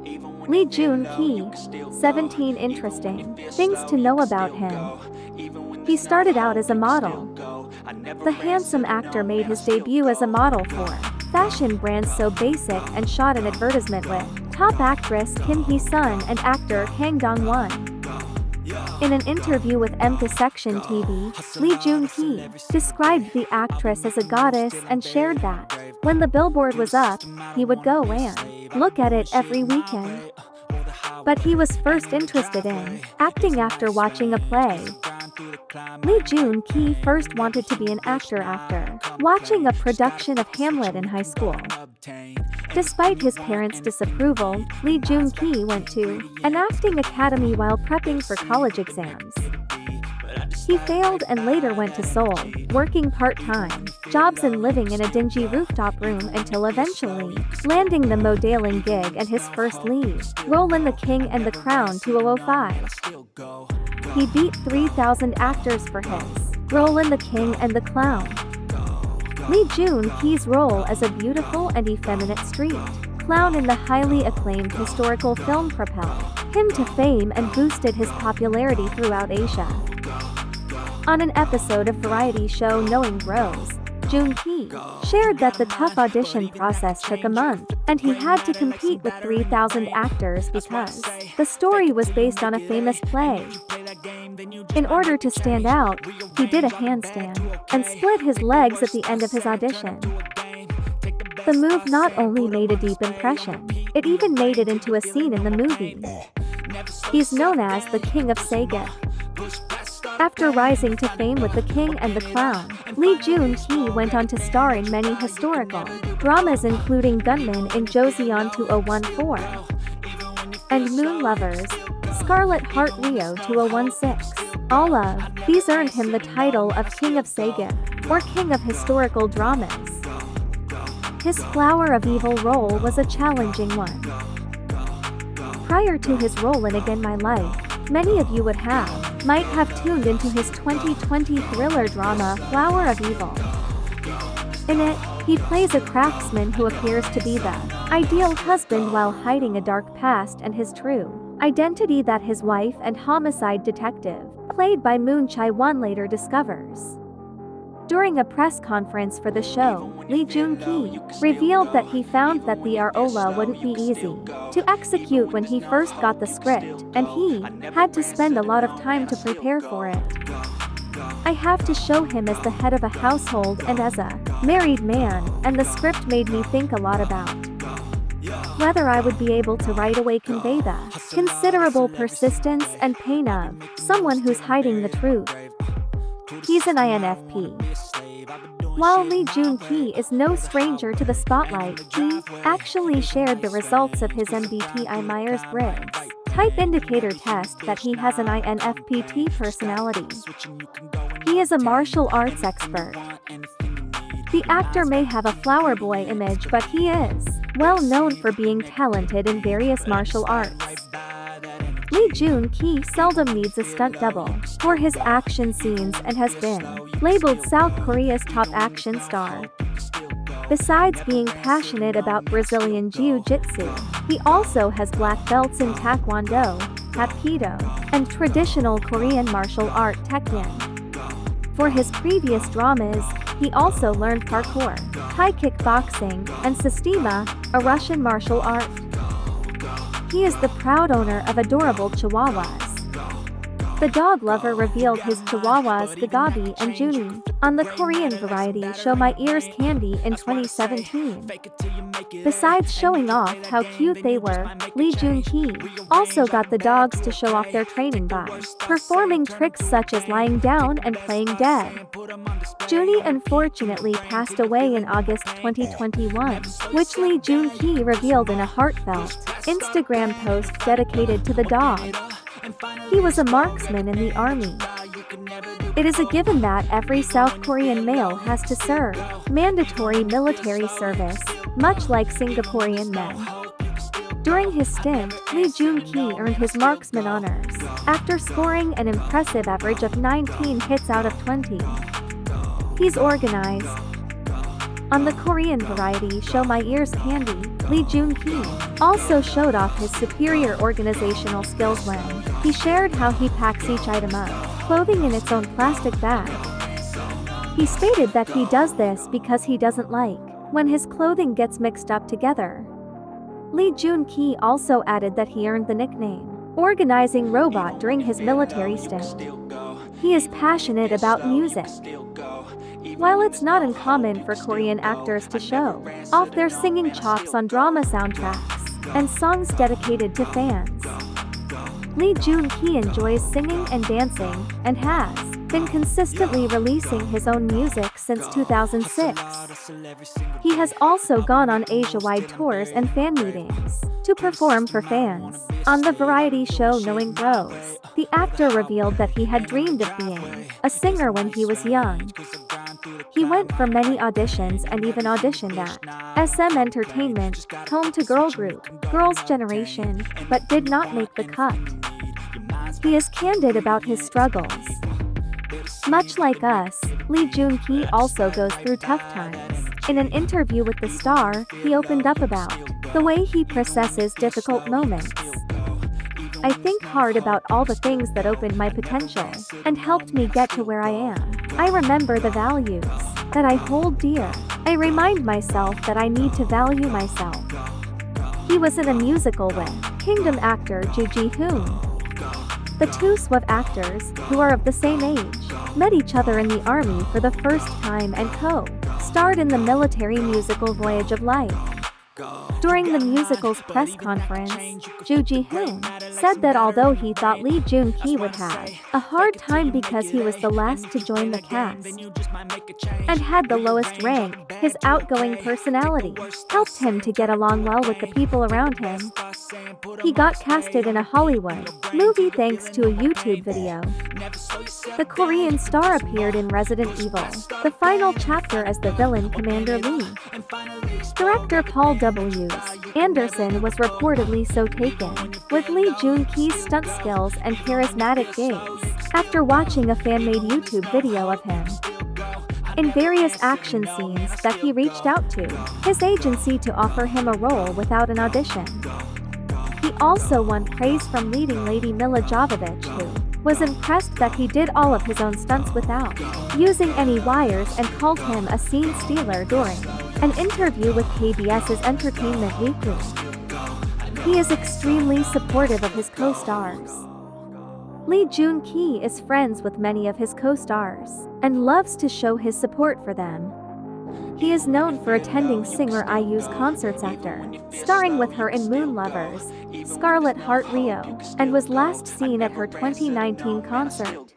Lee Joong GI, 17 interesting things to know about him. He started out as a model. The handsome actor made his debut as a model for fashion brands So Basic and shot an advertisement with top actress Kim Hee-sun and actor Kang Dong-won. In an interview with Section TV, Lee Joong GI described the actress as a goddess and shared that when the billboard was up, he would go and look at it every weekend. But he was first interested in acting after watching a play. Lee Joong GI first wanted to be an actor after watching a production of Hamlet in high school. Despite his parents' disapproval, Lee Joong GI went to an acting academy while prepping for college exams. He failed and later went to Seoul, working part-time jobs and living in a dingy rooftop room until eventually landing the modeling gig and his first lead role in The King and the Crown 2005. He beat 3,000 actors for his role in The King and the Clown. Lee Joong GI's role as a beautiful and effeminate street clown in the highly acclaimed historical film propelled him to fame and boosted his popularity throughout Asia. On an episode of variety show Knowing Bros, Joong GI shared that the tough audition process took a month, and he had to compete with 3,000 actors because the story was based on a famous play. In order to stand out, he did a handstand and split his legs at the end of his audition. The move not only made a deep impression, it even made it into a scene in the movie. He's known as the King of Sega. After rising to fame with The King and the Clown, Lee Joong GI went on to star in many historical dramas including Gunman in Joseon 2014 and Moon Lovers, Scarlet Heart Rio 2016. All of these earned him the title of King of Sega, or King of Historical Dramas. His Flower of Evil role was a challenging one. Prior to his role in Again My Life, many of you might have tuned into his 2020 thriller drama Flower of Evil. In it, he plays a craftsman who appears to be the ideal husband while hiding a dark past and his true identity that his wife and homicide detective, played by Moon Chae-won, later discovers. During a press conference for the show, Lee Joong GI revealed that he found that the role wouldn't be easy to execute when he first got the script, and he had to spend a lot of time to prepare for it. I have to show him as the head of a household and as a married man, and the script made me think a lot about whether I would be able to right away convey the considerable persistence and pain of someone who's hiding the truth. He's an INFP. While Lee Joong GI is no stranger to the spotlight, he actually shared the results of his MBTI Myers-Briggs type indicator test that he has an INFP personality. He is a martial arts expert. The actor may have a flower boy image, but he is well known for being talented in various martial arts. Lee Joong GI seldom needs a stunt double for his action scenes and has been labeled South Korea's top action star. Besides being passionate about Brazilian Jiu-Jitsu, he also has black belts in Taekwondo, Hapkido, and traditional Korean martial art Taekyon. For his previous dramas, he also learned parkour, Thai kickboxing, and Sistema, a Russian martial art. He is the proud owner of adorable Chihuahuas. The dog lover revealed his Chihuahuas Gagabi and Junie on the Korean variety show My Ears Candy in 2017. Besides showing off how cute they were, Lee Joong GI also got the dogs to show off their training by performing tricks such as lying down and playing dead. Junie unfortunately passed away in August 2021, which Lee Joong GI revealed in a heartfelt Instagram post dedicated to the dog. He was a marksman in the army. It is a given that every South Korean male has to serve mandatory military service, much like Singaporean men. During his stint, Lee Joong GI earned his marksman honors after scoring an impressive average of 19 hits out of 20. He's organized. On the Korean variety show My Ears Candy, Lee Joong GI also showed off his superior organizational skills when he shared how he packs each item up, clothing in its own plastic bag. He stated that he does this because he doesn't like when his clothing gets mixed up together. Lee Joong GI also added that he earned the nickname Organizing Robot during his military stint. He is passionate about music. While it's not uncommon for Korean actors to show off their singing chops on drama soundtracks and songs dedicated to fans, Lee Joong GI enjoys singing and dancing and has been consistently releasing his own music since 2006. He has also gone on Asia-wide tours and fan meetings to perform for fans. On the variety show Knowing Bros, the actor revealed that he had dreamed of being a singer when he was young. He went for many auditions and even auditioned at SM Entertainment, home to girl group Girls' Generation, but did not make the cut. He is candid about his struggles. Much like us, Lee Joong GI also goes through tough times. In an interview with the star, he opened up about the way he processes difficult moments. I think hard about all the things that opened my potential and helped me get to where I am. I remember the values that I hold dear. I remind myself that I need to value myself. He was in a musical with Kingdom actor Joo Ji-hoon. The two SWAT actors, who are of the same age, met each other in the army for the first time and co-starred in the military musical Voyage of Life. During the musical's press conference, Joo Ji-hoon said that although he thought Lee Joong GI would have a hard time because he was the last to join the cast and had the lowest rank, his outgoing personality helped him to get along well with the people around him. He got casted in a Hollywood movie thanks to a YouTube video. The Korean star appeared in Resident Evil, the final chapter as the villain Commander Lee. Director Paul W. Anderson was reportedly so taken with Lee Joong GI's stunt skills and charismatic gaze after watching a fan-made YouTube video of him in various action scenes that he reached out to his agency to offer him a role without an audition. He also won praise from leading lady Milla Jovovich, who was impressed that he did all of his own stunts without using any wires and called him a scene stealer during an interview with KBS's Entertainment Weekly. He is extremely supportive of his co-stars. Lee Joong GI is friends with many of his co-stars and loves to show his support for them. He is known for attending singer IU's concerts after starring with her in Moon Lovers, Scarlet Heart Rio, and was last seen at her 2019 concert.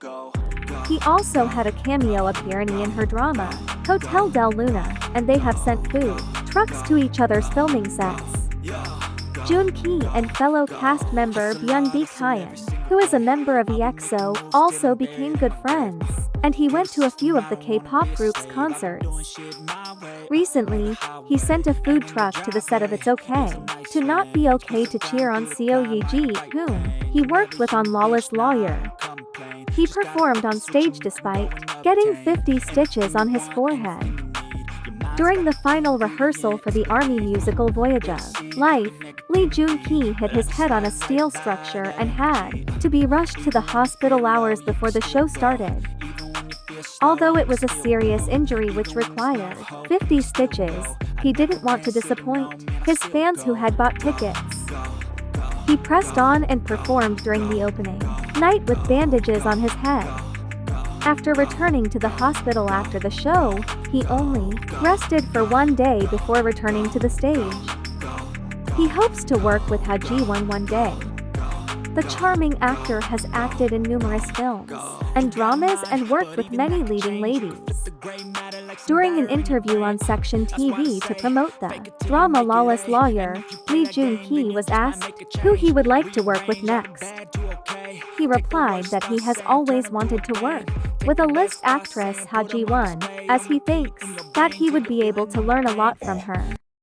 He also had a cameo appearance in her drama, Hotel del Luna, and they have sent food trucks to each other's filming sets. Joong GI and fellow cast member Byun-bi Kyan, who is a member of EXO, also became good friends, and he went to a few of the K-pop group's concerts. Recently, he sent a food truck to the set of It's Okay to Not Be Okay to cheer on Seo Ye-ji, whom he worked with on Lawless Lawyer. He performed on stage despite getting 50 stitches on his forehead. During the final rehearsal for the Army musical Voyage of Life, Lee Joong GI hit his head on a steel structure and had to be rushed to the hospital hours before the show started. Although it was a serious injury which required 50 stitches, he didn't want to disappoint his fans who had bought tickets. He pressed on and performed during the opening night with bandages on his head. After returning to the hospital after the show, he only rested for one day before returning to the stage. He hopes to work with Ha Ji-won one day. The charming actor has acted in numerous films and dramas and worked with many leading ladies. During an interview on Section TV to promote the drama Lawless Lawyer, Lee Joong GI was asked who he would like to work with next. He replied that he has always wanted to work with a list actress Ha Ji-won, as he thinks that he would be able to learn a lot from her.